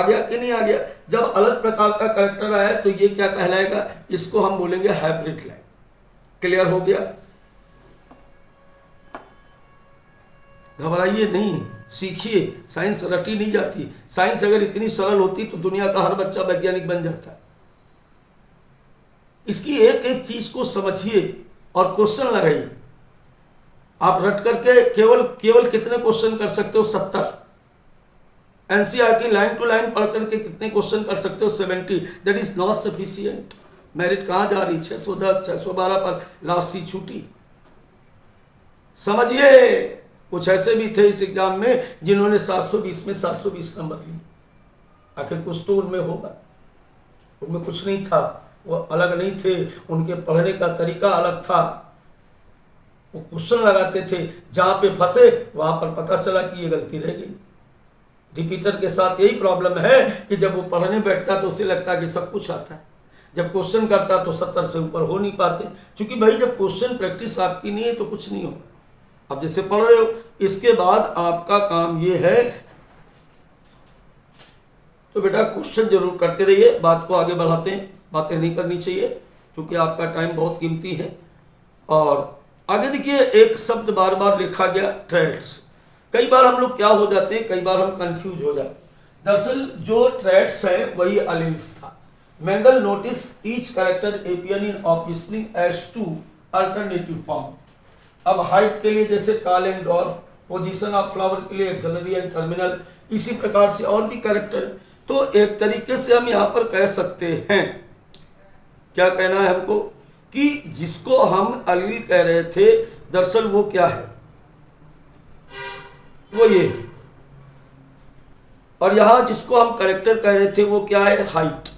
गया कि नहीं आ गया। जब अलग प्रकार का करेक्टर आया तो ये क्या कहलाएगा, इसको हम बोलेंगे हाइब्रिड लाइन। क्लियर हो गया? घबराइए नहीं, सीखिए, साइंस रटी नहीं जाती। साइंस अगर इतनी सरल होती तो दुनिया का हर बच्चा वैज्ञानिक बन जाता। इसकी एक एक चीज को समझिए और क्वेश्चन लगाइए। आप रट करके केवल कितने क्वेश्चन कर सकते हो, 70। एनसीईआरटी लाइन टू लाइन पढ़ करके कितने क्वेश्चन कर सकते हो, 70। That is not sufficient. Merit कहाँ जा रही, 610 612 पर लास्ट सी छूटी। समझिए, कुछ ऐसे भी थे इस एग्जाम में जिन्होंने 720 में 720 नंबर लिए। आखिर कुछ तो उनमें होगा, उनमें कुछ नहीं था, वो अलग नहीं थे, उनके पढ़ने का तरीका अलग था। वो क्वेश्चन लगाते थे, जहाँ पे फंसे वहाँ पर पता चला कि ये गलती रह गई। रिपीटर के साथ यही प्रॉब्लम है कि जब वो पढ़ने बैठता तो उसे लगता कि सब कुछ आता है, जब क्वेश्चन करता तो 70 से ऊपर हो नहीं पाते। क्योंकि भाई जब क्वेश्चन प्रैक्टिस आपकी नहीं है तो कुछ नहीं होगा। अब जैसे पढ़ रहे हो, इसके बाद आपका काम ये है, तो बेटा क्वेश्चन जरूर करते रहिए। बात को आगे बढ़ाते हैं, बातें नहीं करनी चाहिए क्योंकि आपका टाइम बहुत कीमती है। और आगे देखिए, एक शब्द बार बार लिखा गया, ट्रेड्स। कई बार हम लोग क्या हो जाते हैं, कई बार हम कंफ्यूज हो जाते हैं। दरअसल जो ट्रेड्स है वही अलील्स था। Mendel notice each character appear in offspring as two alternative form. अब हाइट के लिए जैसे tall and dwarf, position of flower के लिए एक्सिलरी एंड टर्मिनल, इसी प्रकार से और भी कैरेक्टर। तो एक तरीके से हम यहाँ पर कह सकते हैं, क्या कहना है हमको, कि जिसको हम अलील कह रहे थे दरअसल वो क्या है, वो ये। और यहां जिसको हम कैरेक्टर कह रहे थे वो क्या है, हाइट।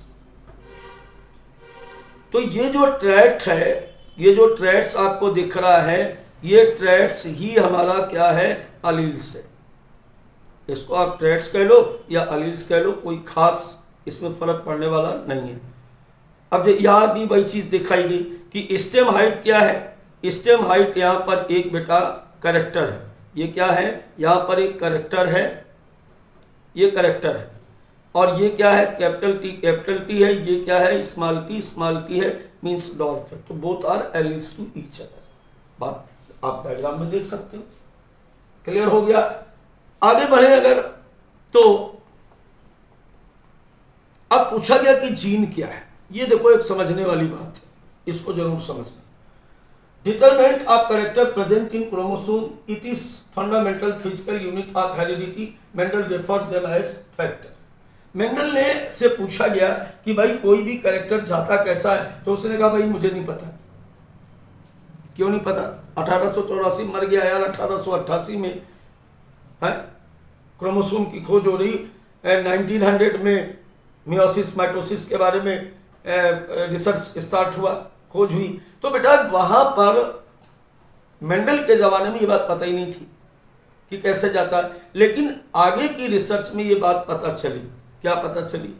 तो ये जो ट्रेट है, ये जो ट्रेट्स आपको दिख रहा है, ये ट्रेट्स ही हमारा क्या है, अलील्स है। इसको आप ट्रेट्स कह लो या अलील्स कह लो, कोई खास इसमें फर्क पड़ने वाला नहीं है। अब यहाँ भी वही चीज दिखाई गई कि स्टेम हाइट क्या है। स्टेम हाइट यहाँ पर एक बेटा कैरेक्टर है, ये क्या है, यहाँ पर एक कैरेक्टर है, ये कैरेक्टर है। और ये क्या है, कैपिटल टी है, ये क्या है, स्मॉल टी है, मीन्स डॉर्फ है। तो both are alleles to each other. बात आप डायग्राम में देख सकते हो। क्लियर हो गया? आगे बढ़े अगर, तो अब पूछा गया कि जीन क्या है। ये देखो एक समझने वाली बात है, इसको जरूर समझना। Determinant of character present in chromosome, it is fundamental physical unit of heredity. Mendel refer them age factor. Mendel ने से पूछा गया कि भाई कोई भी कैरेक्टर जाता कैसा है, तो उसने कहा भाई मुझे नहीं पता। क्यों नहीं पता? 1884 मर गया यार, 1888 में है क्रोमोसोम की खोज हो रही, 1900 में मियोसिस माइटोसिस के बारे में रिसर्च स्टार्ट हुआ, खोज हुई। तो बेटा वहां पर मेंडल के ज़माने में ये बात पता ही नहीं थी कि कैसे जाता है। लेकिन आगे की रिसर्च में ये बात पता चली। क्या पता चली?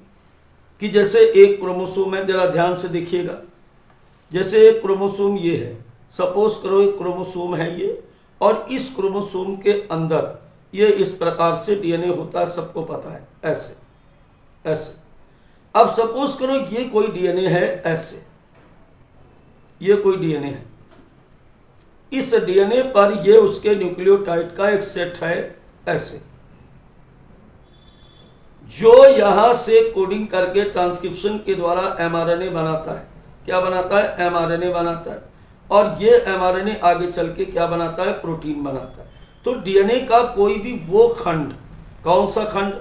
कि जैसे एक क्रोमोसोम है, जरा ध्यान से देखिएगा। जैसे एक क्रोमोसोम ये है, सपोज करो एक क्रोमोसोम है ये, और इस क्रोमोसोम के अंदर ये इस प्रकार से डीएनए होता है, सबको पता है, ऐसे ऐसे। अब सपोज करो ये कोई डीएनए है, ऐसे ये कोई डीएनए है, इस डीएनए पर ये उसके न्यूक्लियोटाइड का एक सेट है, ऐसे, जो यहां से कोडिंग करके ट्रांसक्रिप्शन के द्वारा एमआरएनए बनाता है। क्या बनाता है? एमआरएनए बनाता है। और ये एमआरएनए आगे चल के क्या बनाता है? प्रोटीन बनाता है। तो डीएनए का कोई भी वो खंड, कौन सा खंड?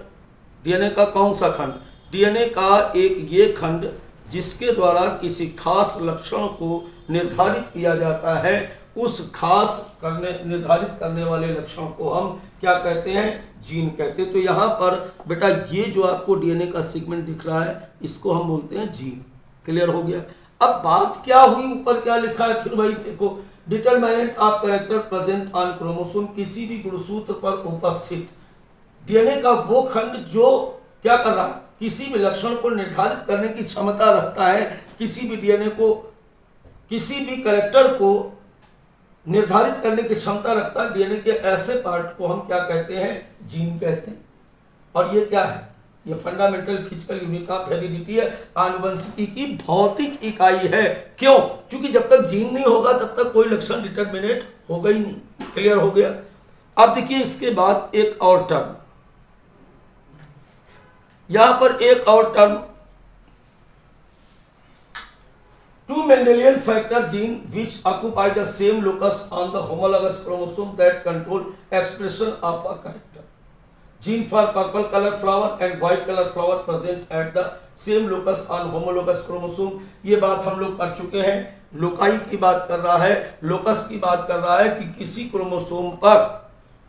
डीएनए का कौन सा खंड? डीएनए का एक ये खंड जिसके द्वारा किसी खास लक्षण को निर्धारित किया जाता है, उस खास करने निर्धारित करने वाले लक्षण को हम क्या कहते हैं, जीन कहते हैं। तो यहाँ पर बेटा ये जो आपको डीएनए का सेगमेंट दिख रहा है इसको हम बोलते हैं जीन। क्लियर हो गया। अब बात क्या हुई, ऊपर क्या लिखा है फिर भाई देखो, determinant of character present on chromosome, किसी भी गुणसूत्र पर उपस्थित डीएनए का वो खंड जो क्या कर रहा है, किसी भी लक्षण को निर्धारित करने की क्षमता रखता है, किसी भी डीएनए को, किसी भी कैरेक्टर को निर्धारित करने की क्षमता रखता है, डीएनए के ऐसे पार्ट को हम क्या कहते हैं, जीन कहते हैं। और ये क्या है, ये fundamental physical unit of heredity है, आनुवंशिकी की भौतिक इकाई है। क्यों? क्योंकि जब तक जीन नहीं होगा तब तक कोई लक्षण डिटरमिनेट होगा ही नहीं। क्लियर हो गया। अब देखिए इसके बाद एक और टर्म, यहां पर एक और term, two Mendelian factor gene which occupy the same locus on the homologous chromosome that control expression of a character. Gene for purple color flower and white color flower present at the same locus on homologous chromosome. ये बात हम लोग कर चुके हैं। Loci की बात कर रहा है, लोकस की बात कर रहा है कि किसी क्रोमोसोम पर,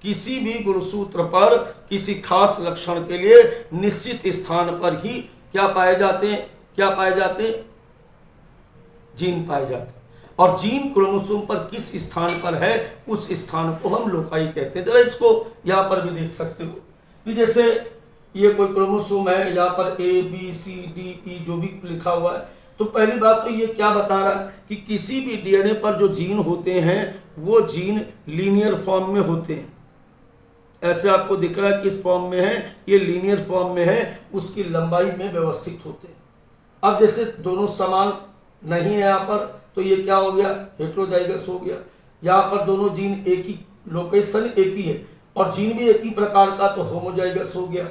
किसी भी गुणसूत्र पर किसी खास लक्षण के लिए निश्चित स्थान पर ही क्या पाए जाते हैं, क्या पाए जाते हैं, जीन पाए जाते हैं। और जीन क्रोमोसोम पर किस स्थान पर है उस स्थान को हम लोकाई कहते हैं। जरा इसको यहाँ पर भी देख सकते हो कि जैसे ये कोई क्रोमोसोम है, यहाँ पर A B C D E जो भी लिखा हुआ है, तो पहली बात तो ये क्या बता रहा है कि किसी भी डीएनए पर जो जीन होते हैं वो जीन लीनियर फॉर्म में होते हैं। ऐसे आपको दिख रहा है किस फॉर्म में है, ये लीनियर फॉर्म में है, उसकी लंबाई में व्यवस्थित होते हैं। अब जैसे दोनों समान नहीं है यहाँ पर, तो ये क्या हो गया, हेटेरोजाइगस हो गया। यहाँ पर दोनों जीन एक ही लोकेशन एक ही है और जीन भी एक ही प्रकार का, तो होमोजाइगस हो गया।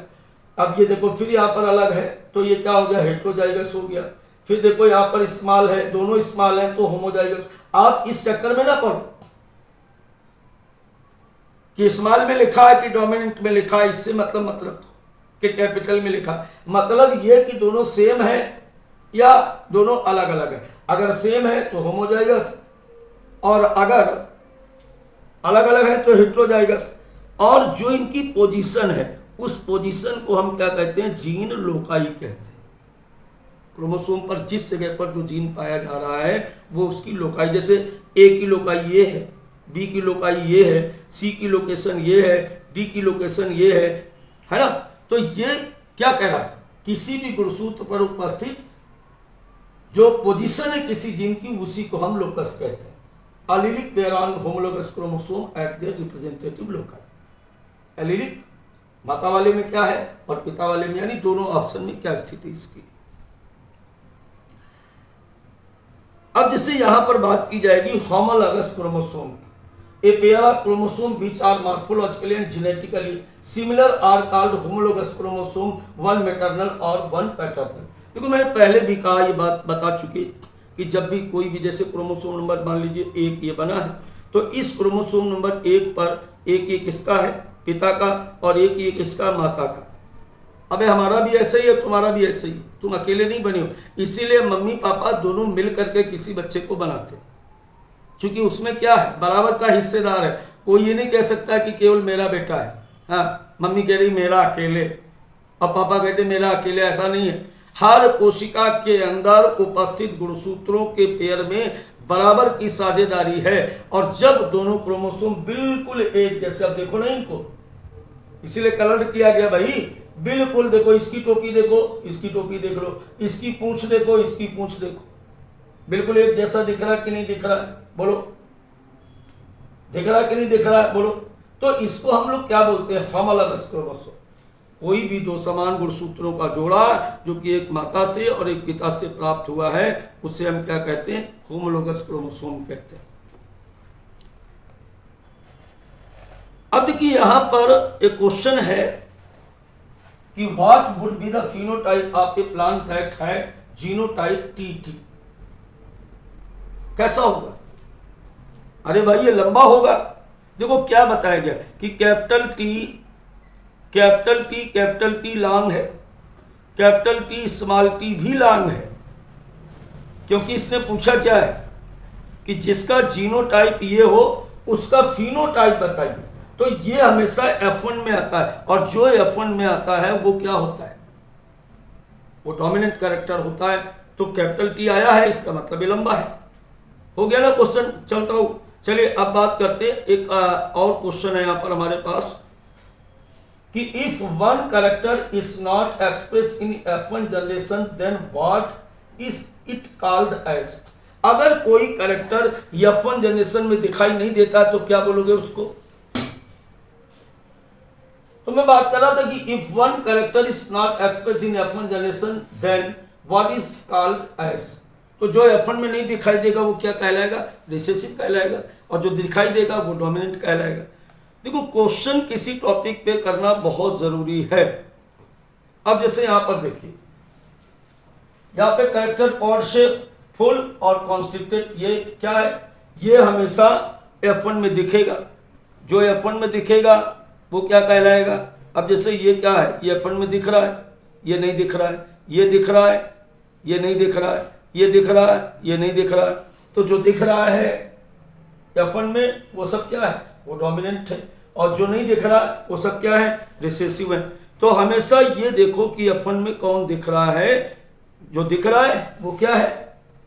अब ये देखो फिर यहाँ पर अलग है, तो ये क्या हो गया, हेटेरोजाइगस हो गया। फिर देखो यहाँ पर स्मॉल है, दोनों स्मॉल है तो होमोजाइगस। आप इस चक्कर में ना पढ़ो कि स्मॉल में लिखा है कि डोमिनेंट में लिखा है, इससे मतलब कि कैपिटल में लिखा, मतलब ये कि दोनों सेम है या दोनों अलग अलग है। अगर सेम है तो होमोजाइगस, और अगर अलग अलग है तो हेटेरोजाइगस। और जो इनकी पोजीशन है उस पोजीशन को हम क्या कहते हैं, जीन लोकाई कहते हैं। क्रोमोसोम पर जिस जगह पर जो जीन पाया जा रहा है वो उसकी लोकाई, जैसे ए की लोकाई ये है, बी की लोकाई ये है, सी की लोकेशन ये है, डी की लोकेशन ये है ना। तो ये क्या कह रहा है, किसी भी गुणसूत्र पर उपस्थित जो पोजीशन है किसी जीन की उसी को हम लोकस कहते हैं। Allelic pair on homologous chromosome eight their representative loci. Allelic माता वाले में क्या है और पिता वाले में, यानी दोनों ऑप्शन में क्या स्थिति इसकी। अब जैसे यहां पर बात की जाएगी homologous chromosome, a pair of chromosome which are morphologically and genetically similar are called homologous chromosome, one maternal और वन पैटर्नल। देखो मैंने पहले भी कहा, ये बात बता चुकी कि जब भी कोई भी जैसे क्रोमोसोम नंबर मान लीजिए एक ये बना है, तो इस क्रोमोसोम नंबर एक पर एक इसका है पिता का और एक इसका माता का। अबे हमारा भी ऐसा ही है, तुम्हारा भी ऐसा ही, तुम अकेले नहीं बने हो। इसीलिए मम्मी पापा दोनों मिल करके किसी बच्चे को बनाते, क्योंकि उसमें क्या है, बराबर का हिस्सेदार है। कोई ये नहीं कह सकता कि केवल मेरा बेटा है, हाँ मम्मी कह रही मेरा अकेले और पापा कहते मेरा अकेले, ऐसा नहीं है। हर कोशिका के अंदर उपस्थित गुणसूत्रों के पेयर में बराबर की साझेदारी है। और जब दोनों क्रोमोसोम बिल्कुल एक जैसे, अब देखो ना इनको, इसीलिए कलर किया गया भाई, बिल्कुल देखो, इसकी टोपी देखो, इसकी टोपी देख लो, इसकी पूंछ देखो, इसकी पूंछ देखो, बिल्कुल एक जैसा दिख रहा है कि नहीं दिख रहा है, बोलो दिख रहा है कि नहीं दिख रहा है, बोलो। तो इसको हम लोग क्या बोलते हैं, होमोलोगस क्रोमोसोम। कोई भी दो समान गुणसूत्रों का जोड़ा जो कि एक माता से और एक पिता से प्राप्त हुआ है उसे हम क्या कहते हैं, होमोलोगस क्रोमोसोम कहते हैं। अब देखिए यहां पर एक क्वेश्चन है कि what would be the phenotype of A plant that had genotype TT. कैसा होगा, अरे भाई ये लंबा होगा। देखो क्या बताया गया कि कैपिटल टी लॉन्ग है, कैपिटल टी स्मॉल टी भी लॉन्ग है, क्योंकि इसने पूछा क्या है कि जिसका जीनोटाइप ये हो उसका फिनोटाइप बताइए। तो ये हमेशा F1 में आता है, और जो F1 में आता है वो क्या होता है, वो डोमिनेंट कैरेक्टर होता है। तो कैपिटल टी आया है, इसका मतलब ये लंबा है। हो गया ना क्वेश्चन। चलता हूं, चलिए अब बात करते हैं। एक और क्वेश्चन है यहाँ पर हमारे पास कि if one character is not express in F1 generation then what is it called as. अगर कोई कैरेक्टर F1 जनरेशन में दिखाई नहीं देता तो क्या बोलोगे उसको। तो मैं बात कर रहा था कि if one character is not express in F1 generation then what is called as. तो जो F1 में नहीं दिखाई देगा वो क्या कहलाएगा, रिसेसिव कहलाएगा, और जो दिखाई देगा वो डोमिनेंट कहलाएगा। देखो क्वेश्चन किसी टॉपिक पे करना बहुत जरूरी है। अब जैसे यहां पर देखिए, यहां पे कैरेक्टर पॉड शेप फुल और कॉन्स्ट्रिक्टेड, ये क्या है, ये हमेशा F1 में दिखेगा। जो F1 में दिखेगा वो क्या कहलाएगा। अब जैसे ये क्या है, ये F1 में दिख रहा है, ये नहीं दिख रहा है, ये दिख रहा है, ये नहीं दिख रहा है, ये दिख रहा है, ये नहीं दिख रहा है। तो जो दिख रहा है F1 में वो सब क्या है, वो डोमिनेंट है, और जो नहीं दिख रहा है वो सब क्या है, रिसेसिव है। तो हमेशा ये देखो कि F1 में कौन दिख रहा है, जो दिख रहा है वो क्या है,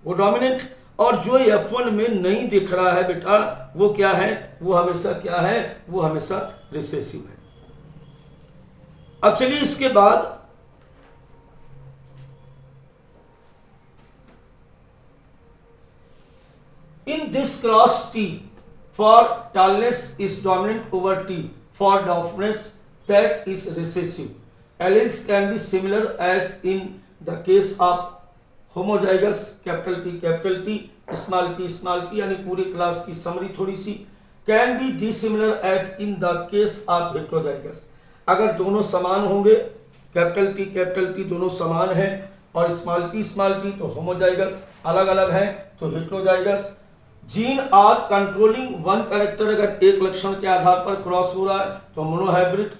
वो डोमिनेंट, और जो F1 में नहीं दिख रहा है बेटा वो क्या है, वो हमेशा क्या है, वो हमेशा रिसेसिव है। अब चलिए इसके बाद in this cross T for tallness is dominant over T for dwarfness that is recessive. Alleles can be similar as in the case of homozygous capital T small t यानी पूरी क्लास की summary थोड़ी सी, can be dissimilar as in the case of heterozygous। अगर दोनों समान होंगे, capital T दोनों समान हैं, और स्मॉल टी तो होमोजाइगस अलग अलग है तो heterozygous. Gene are controlling one character, अगर एक लक्षण के आधार पर क्रॉस हो रहा है तो मोनोहाइब्रिड,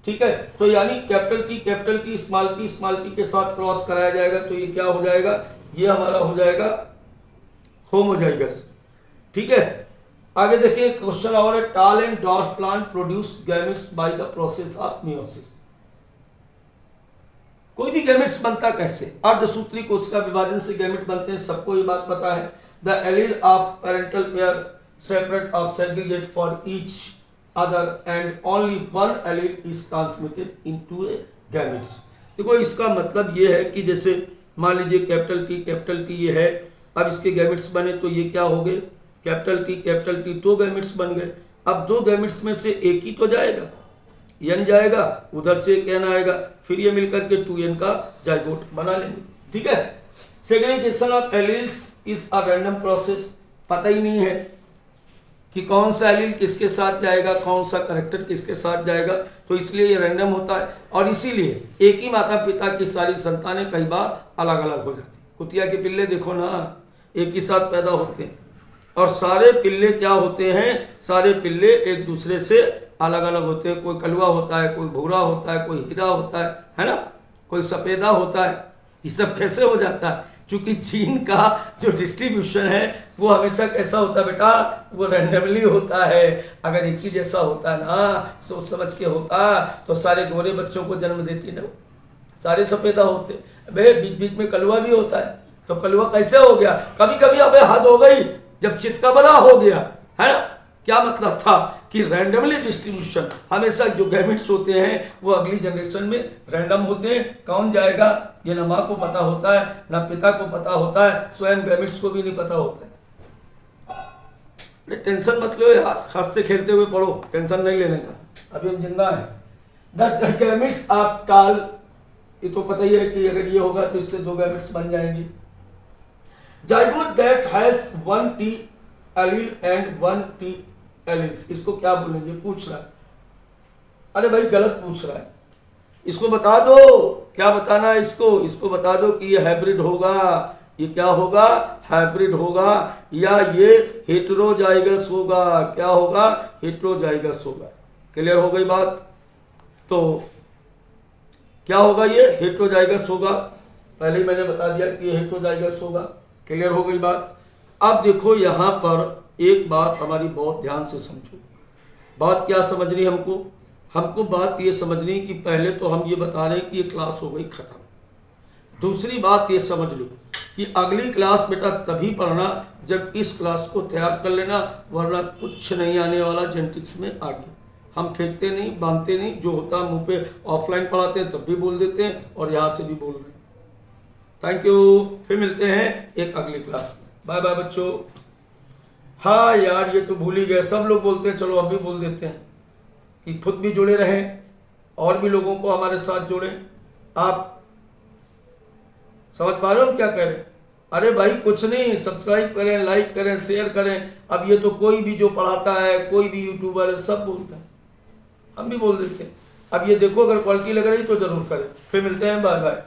ठीक है। तो यानी कैपिटल टी स्मॉल टी के साथ क्रॉस कराया जाएगा तो ये क्या हो जाएगा, ये हमारा हो जाएगा होमोजाइगस, ठीक है। आगे देखिए क्वेश्चन और है, टाल and dwarf plant produce gametes by the process of meiosis. कोई भी गैमेट्स बनता कैसे, अर्धसूत्री कोशिका विभाजन से गैमेट बनते हैं, सबको ये बात पता है। The allele of parental pair separate or segregate for each other and only one allele is transmitted into a gametes। देखो इसका मतलब ये है कि जैसे मान लीजिए कैपिटल टी ये है, अब इसके गैमेट्स बने तो ये क्या हो गए, कैपिटल टी दो गैमेट्स बन गए। अब दो गैमेट्स में से एक ही तो जाएगा, एन जाएगा, उधर से एक एन आएगा, फिर ये मिलकर के 2n का जाइगोट बना लेंगे, ठीक है। Segregation of alleles is a random process, पता ही नहीं है कि कौन सा एलील किसके साथ जाएगा, कौन सा कैरेक्टर किसके साथ जाएगा, तो इसलिए ये रैंडम होता है। और इसीलिए एक ही माता पिता की सारी संतानें कई बार अलग अलग हो जाती। कुतिया के पिल्ले देखो ना, एक ही साथ पैदा होते हैं, और सारे पिल्ले क्या होते हैं, सारे पिल्ले एक दूसरे से अलग अलग होते हैं। कोई कलुआ होता है, कोई भूरा होता है, कोई हीरा होता है ना, कोई सफेदा होता है। ये सब कैसे हो जाता है, क्योंकि जीन का जो डिस्ट्रीब्यूशन है वो हमेशा कैसा होता है बेटा, वो रैंडमली होता है। अगर एक ही जैसा होता है ना, सोच समझ के होता तो सारे गोरे बच्चों को जन्म देती ना, सारे सफेदा होते। अबे बीच बीच में कलुआ भी होता है, तो कलुआ कैसे हो गया, कभी कभी अबे हद हो गई जब चितकबरा हो गया, है ना। क्या मतलब था कि रैंडमली डिस्ट्रीब्यूशन, हमेशा जो गैमेट्स होते हैं वो अगली जनरेशन में रैंडम होते हैं। कौन जाएगा ये ना माँ को पता होता है ना पिता को पता होता है, स्वयं गैमेट्स को भी नहीं पता होता है। टेंशन मत लो यार, हंसते खेलते हुए पढ़ो, टेंशन नहीं लेने का, अभी हम जिंदा हैं। द गैमेट्स ऑफ टाल, ये तो पता ही है कि अगर ये होगा तो इससे दो गैमेट्स बन जाएंगे। Zygote that has one T allele and one T alleles, इसको क्या बोलेंगे पूछ रहा है। अरे भाई गलत पूछ रहा है, इसको बता दो, क्या बताना है इसको बता दो कि ये हाइब्रिड होगा, ये क्या होगा, हाइब्रिड होगा, या ये हेटेरोजाइगस होगा। क्या होगा, हेटेरोजाइगस होगा। क्लियर हो गई बात। तो क्या होगा, ये हेटेरोजाइगस होगा, पहले ही मैंने बता दिया कि ये हेटेरोजाइगस होगा। क्लियर हो गई बात। अब देखो यहाँ पर एक बात हमारी बहुत ध्यान से समझो। बात क्या समझनी हमको? हमको बात ये समझनी कि पहले तो हम ये बता रहे हैं कि ये क्लास हो गई ख़त्म। दूसरी बात ये समझ लो कि अगली क्लास बेटा तभी पढ़ना जब इस क्लास को तैयार कर लेना, वरना कुछ नहीं आने वाला जेनेटिक्स में आगे। हम फेंकते नहीं, बांधते नहीं, जो होता है मुँह पे ऑफलाइन पढ़ाते हैं तब भी बोल देते हैं और यहाँ से भी बोल रहे हैं। थैंक यू, फिर मिलते हैं एक अगली क्लास में। बाय बाय बच्चों। हाँ यार ये तो भूल ही गए, सब लोग बोलते हैं, चलो हम भी बोल देते हैं कि खुद भी जुड़े रहें और भी लोगों को हमारे साथ जोड़ें। आप समझ पा रहे हो हम क्या कह रहे हैं? अरे भाई कुछ नहीं, सब्सक्राइब करें, लाइक करें, शेयर करें। अब ये तो कोई भी जो पढ़ाता है, कोई भी यूट्यूबर है, सब बोलता है, हम भी बोल देते हैं। अब ये देखो अगर क्वालिटी लग रही तो जरूर करें। फिर मिलते हैं, बाय बाय।